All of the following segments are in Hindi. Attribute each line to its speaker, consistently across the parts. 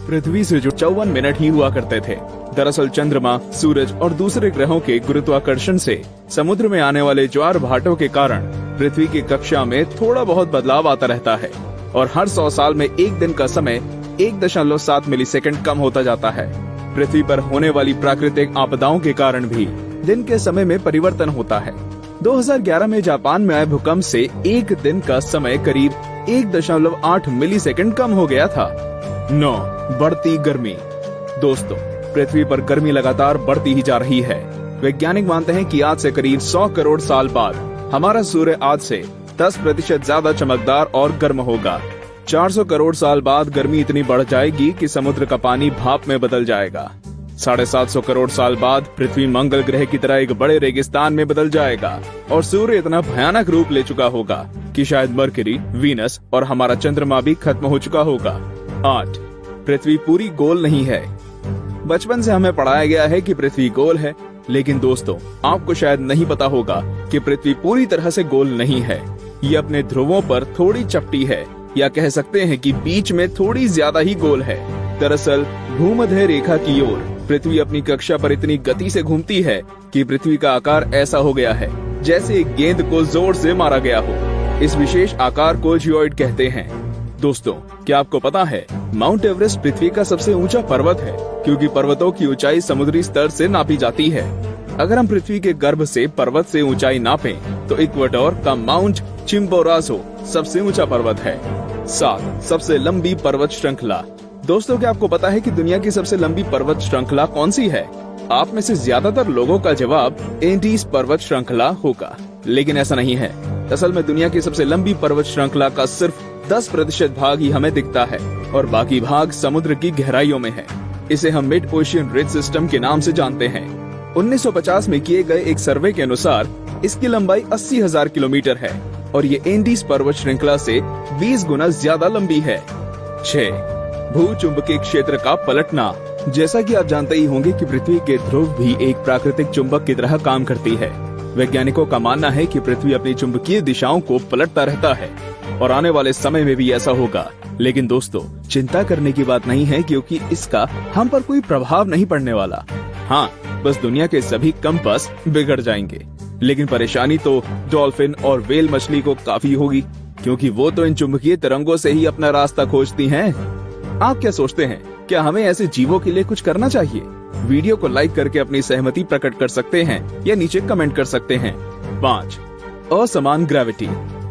Speaker 1: पृथ्वी से जो 54 मिनट ही हुआ करते थे। दरअसल चंद्रमा, सूरज और दूसरे ग्रहों के गुरुत्वाकर्षण से समुद्र में आने वाले ज्वार भाटों के कारण पृथ्वी की कक्षा में थोड़ा बहुत बदलाव आता रहता है और हर 100 साल में एक दिन का समय 1.7 मिलीसेकंड कम होता जाता है। पृथ्वी पर होने वाली प्राकृतिक आपदाओं के कारण भी दिन के समय में परिवर्तन होता है। 2011 में जापान में आए भूकंप से एक दिन का समय करीब 1.8 मिलीसेकंड कम हो गया था। 9. बढ़ती गर्मी। दोस्तों, पृथ्वी पर गर्मी लगातार बढ़ती ही जा रही है। वैज्ञानिक मानते हैं कि आज से करीब 100 करोड़ साल बाद हमारा सूर्य आज से 10% ज्यादा चमकदार और गर्म होगा। 400 करोड़ साल बाद गर्मी इतनी बढ़ जाएगी कि समुद्र का पानी भाप में बदल जाएगा। 750 करोड़ साल बाद पृथ्वी मंगल ग्रह की तरह एक बड़े रेगिस्तान में बदल जाएगा और सूर्य इतना भयानक रूप ले चुका होगा कि शायद मरकरी, वीनस और हमारा चंद्रमा भी खत्म हो चुका होगा। 8. पृथ्वी पूरी गोल नहीं है। बचपन से हमें पढ़ाया गया है कि पृथ्वी गोल है, लेकिन दोस्तों, आपको शायद नहीं पता होगा कि पृथ्वी पूरी तरह से गोल नहीं है। ये अपने ध्रुवों पर थोड़ी चपटी है, या कह सकते हैं कि बीच में थोड़ी ज्यादा ही गोल है। दरअसल भूमध्य रेखा की ओर पृथ्वी अपनी कक्षा पर इतनी गति से घूमती है कि पृथ्वी का आकार ऐसा हो गया है जैसे एक गेंद को जोर से मारा गया हो। इस विशेष आकार को जियोइड कहते हैं। दोस्तों, क्या आपको पता है माउंट एवरेस्ट पृथ्वी का सबसे ऊंचा पर्वत है, क्योंकि पर्वतों की ऊंचाई समुद्री स्तर से नापी जाती है। अगर हम पृथ्वी के गर्भ से पर्वत से ऊंचाई नापें तो इक्वेटर का माउंट चिम्बोराजो सबसे ऊंचा पर्वत है। 7. सबसे लंबी पर्वत श्रृंखला। दोस्तों, क्या आपको पता है कि दुनिया की सबसे लंबी पर्वत श्रृंखला कौन सी है? आप में से ज्यादातर लोगों का जवाब एंडीज पर्वत श्रृंखला होगा, लेकिन ऐसा नहीं है। असल में दुनिया की सबसे लंबी पर्वत श्रृंखला का सिर्फ 10% भाग ही हमें दिखता है और बाकी भाग समुद्र की गहराइयों में है। इसे हम मिड ओशियन रिज सिस्टम के नाम से जानते हैं। 1950 में किए गए एक सर्वे के अनुसार इसकी लंबाई 80,000 किलोमीटर है और ये एंडीज पर्वत श्रृंखला से 20 गुना ज्यादा लंबी है। 6. भूचुंबकीय क्षेत्र का पलटना। जैसा कि आप जानते ही होंगे कि पृथ्वी के ध्रुव भी एक प्राकृतिक चुंबक की तरह काम करती है। वैज्ञानिकों का मानना है कि पृथ्वी अपनी चुंबकीय दिशाओं को पलटता रहता है और आने वाले समय में भी ऐसा होगा। लेकिन दोस्तों, चिंता करने की बात नहीं है, क्योंकि इसका हम पर कोई प्रभाव नहीं पड़ने वाला। हाँ, बस दुनिया के सभी कंपास बिगड़ जाएंगे। लेकिन परेशानी तो डॉल्फिन और व्हेल मछली को काफी होगी, क्योंकि वो तो इन चुंबकीय तरंगों से ही अपना रास्ता खोजती हैं। आप क्या सोचते हैं, क्या हमें ऐसे जीवों के लिए कुछ करना चाहिए? वीडियो को लाइक करके अपनी सहमति प्रकट कर सकते हैं या नीचे कमेंट कर सकते हैं। 5. असमान ग्रेविटी।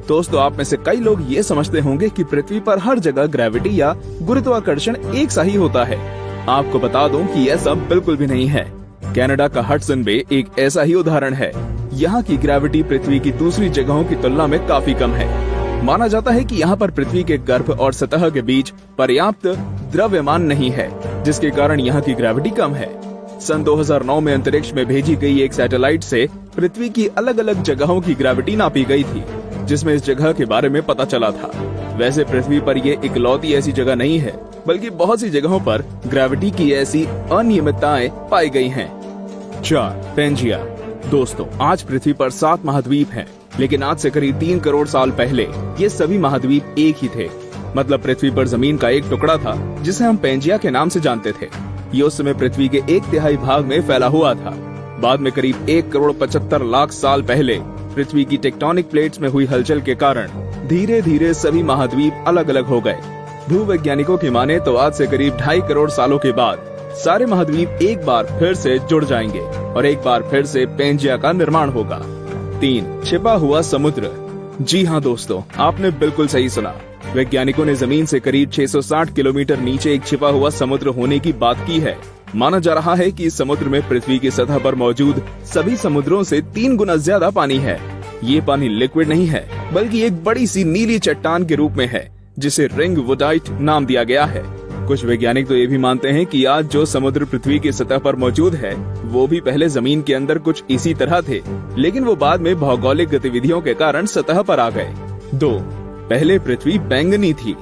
Speaker 1: दोस्तों, आप में से कई लोग ये समझते होंगे कि पृथ्वी पर हर जगह ग्रेविटी या गुरुत्वाकर्षण एक सा ही होता है। आपको बता दूं कि यह सब बिल्कुल भी नहीं है। कनाडा का हडसन बे एक ऐसा ही उदाहरण है। यहाँ की ग्रेविटी पृथ्वी की दूसरी जगहों की तुलना में काफी कम है। माना जाता है कि यहाँ पर पृथ्वी के गर्भ और सतह के बीच पर्याप्त द्रव्यमान नहीं है, जिसके कारण यहाँ की ग्रेविटी कम है। सन 2009 में अंतरिक्ष में भेजी गई एक सैटेलाइट से पृथ्वी की अलग अलग जगहों की ग्रेविटी नापी गई थी, जिसमें इस जगह के बारे में पता चला था। वैसे पृथ्वी पर ये इकलौती ऐसी जगह नहीं है, बल्कि बहुत सी जगहों पर ग्रेविटी की ऐसी अनियमितताएं पाई गई हैं। 4. पेंजिया। दोस्तों, आज पृथ्वी पर 7 महाद्वीप हैं, लेकिन आज से करीब 3 करोड़ साल पहले ये सभी महाद्वीप एक ही थे। मतलब पृथ्वी पर जमीन का एक टुकड़ा था जिसे हम पेंजिया के नाम से जानते थे। ये उस समय पृथ्वी के 1/3 भाग में फैला हुआ था। बाद में करीब 1 करोड़ 75 लाख साल पहले पृथ्वी की टेक्टोनिक प्लेट्स में हुई हलचल के कारण धीरे धीरे सभी महाद्वीप अलग अलग हो गए। भूवैज्ञानिकों की माने तो आज से करीब 2.5 करोड़ सालों के बाद सारे महाद्वीप एक बार फिर से जुड़ जाएंगे और एक बार फिर से पेंजिया का निर्माण होगा। 3. छिपा हुआ समुद्र। जी हाँ दोस्तों, आपने बिल्कुल सही सुना। वैज्ञानिकों ने जमीन से करीब 660 किलोमीटर नीचे एक छिपा हुआ समुद्र होने की बात की है। माना जा रहा है कि इस समुद्र में पृथ्वी की सतह पर मौजूद सभी समुद्रों से 3 गुना ज्यादा पानी है। ये पानी लिक्विड नहीं है, बल्कि एक बड़ी सी नीली चट्टान के रूप में है, जिसे रिंग वुडाइट नाम दिया गया है। कुछ वैज्ञानिक तो ये भी मानते हैं कि आज जो समुद्र पृथ्वी की सतह पर मौजूद है, वो भी पहले जमीन के अंदर कुछ इसी तरह थे, लेकिन वो बाद में भौगोलिक गतिविधियों के कारण सतह पर आ गए। 2. पहले पृथ्वी बैंगनी थी।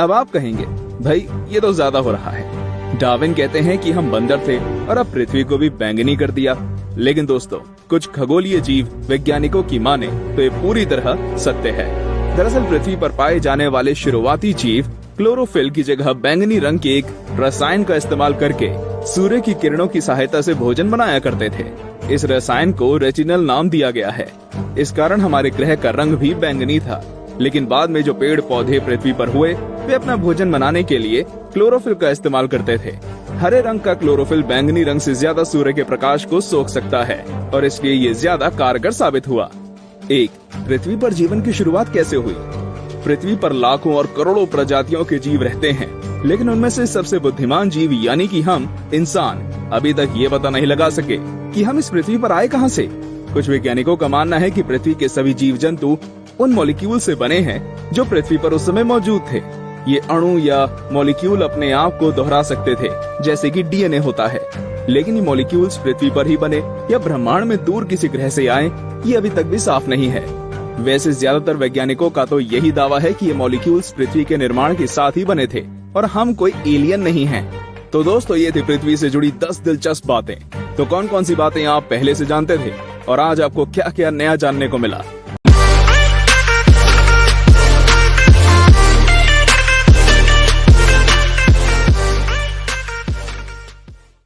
Speaker 1: अब आप कहेंगे, भाई ये तो ज्यादा हो रहा है। डार्विन कहते हैं कि हम बंदर थे और अब पृथ्वी को भी बैंगनी कर दिया। लेकिन दोस्तों, कुछ खगोलीय जीव वैज्ञानिकों की माने तो ये पूरी तरह सत्य है। दरअसल पृथ्वी पर पाए जाने वाले शुरुआती जीव क्लोरोफिल की जगह बैंगनी रंग के एक रसायन का इस्तेमाल करके सूर्य की किरणों की सहायता से भोजन बनाया करते थे। इस रसायन को रेटिनल नाम दिया गया है। इस कारण हमारे ग्रह का रंग भी बैंगनी था। लेकिन बाद में जो पेड़ पौधे पृथ्वी पर हुए, वे अपना भोजन बनाने के लिए क्लोरोफिल का इस्तेमाल करते थे। हरे रंग का क्लोरोफिल बैंगनी रंग से ज्यादा सूर्य के प्रकाश को सोख सकता है और इसलिए ये ज्यादा कारगर साबित हुआ। 1. पृथ्वी पर जीवन की शुरुआत कैसे हुई? पृथ्वी पर लाखों और करोड़ों प्रजातियों के जीव रहते हैं, लेकिन उनमें से सबसे बुद्धिमान जीव यानी कि हम इंसान अभी तक ये पता नहीं लगा सके कि हम इस पृथ्वी पर आए कहां से। कुछ वैज्ञानिकों का मानना है कि पृथ्वी के सभी जीव जंतु उन मॉलिक्यूल से बने हैं जो पृथ्वी पर उस समय मौजूद थे। ये अणु या मॉलिक्यूल अपने आप को दोहरा सकते थे, जैसे कि डीएनए होता है। लेकिन ये मॉलिक्यूल्स पृथ्वी पर ही बने या ब्रह्मांड में दूर किसी ग्रह से आए, ये अभी तक भी साफ नहीं है। वैसे ज्यादातर वैज्ञानिकों का तो यही दावा है कि ये मॉलिक्यूल्स पृथ्वी के निर्माण के साथ ही बने थे और हम कोई एलियन नहीं हैं। तो दोस्तों, ये थी पृथ्वी से जुड़ी 10 दिलचस्प बातें। तो कौन कौन सी बातें आप पहले से जानते थे और आज आपको क्या क्या नया जानने को मिला?